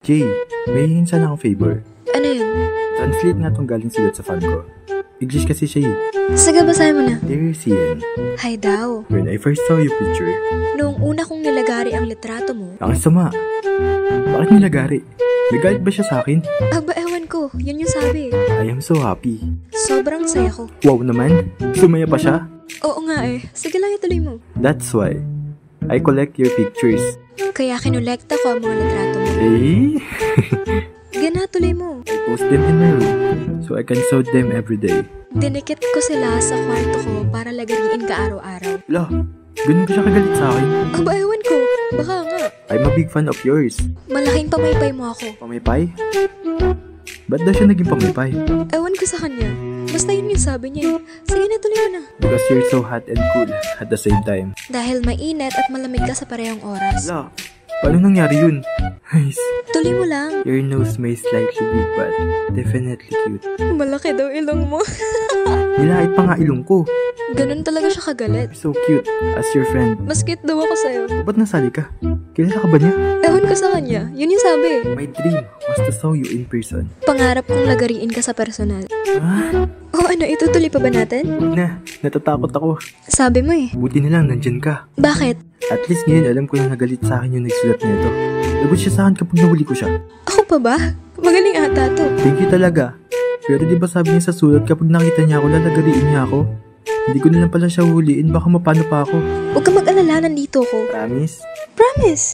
Jay, may hingin sana akong favor. Ano yun? Translate nga tong galing sulat sa fan ko. English kasi siya eh. Sige, basahin mo na. Dear Cian, Hi daw. when I first saw your picture, Noong una kong nilagari ang litrato mo, ang sama. Bakit nilagari? Nagalit ba siya sa akin? aba ewan ko, yun yung sabi. I am so happy. Sobrang saya ko. Wow naman, sumaya pa siya. Oo nga eh, sige lang ituloy mo. That's why I collect your pictures. Kaya kinolekta ko ang mga litrato mo. Eh? Gana, tuloy mo. I post them in my room so I can show them every day. Dinikit ko sila sa kwarto ko para lagariin ka araw-araw. Wala, ganun ba siya kagalit sa akin? Aba ewan ko, baka nga. I'm a big fan of yours. Malaking pamaypay mo ako. Pamaypay? Ba't daw siya naging pamaypay? Ewan ko sa kanya. Basta yun yung sabi niya. Sige na, tuloy mo na. Because you're so hot and cool at the same time. Dahil mainit at malamig ka sa parehong oras. Wala, paano nangyari yun? Nice. Tuloy mo lang. Your nose may slightly big but definitely cute. Malaki daw ilong mo. Nilait pa nga ilong ko. Ganun talaga siya kagalit. You're so cute as your friend. Mas cute daw ako sa'yo. Ba't nasali ka? Kilala ka ba niya? Ewan ko sa kanya. Yun yung sabi. My dream was to saw you in person. Pangarap kong lagariin ka sa personal. Ah, Oh, ano, itutuloy pa ba natin? huwag na. Natatakot ako. Sabi mo eh. Buti na lang nandyan ka. Bakit? At least ngayon alam ko na nagalit sa akin yung nagsulat nito. Lagot siya sa akin kapag nahuli ko siya. Ako pa ba? Magaling ata to. Thank you talaga. Pero di ba sabi niya sa sulat kapag nakita niya ako, lalagariin niya ako? Hindi ko na lang pala siya huliin, baka mapano pa ako. Huwag ka mag-alala, nandito ko. Promise? Promise!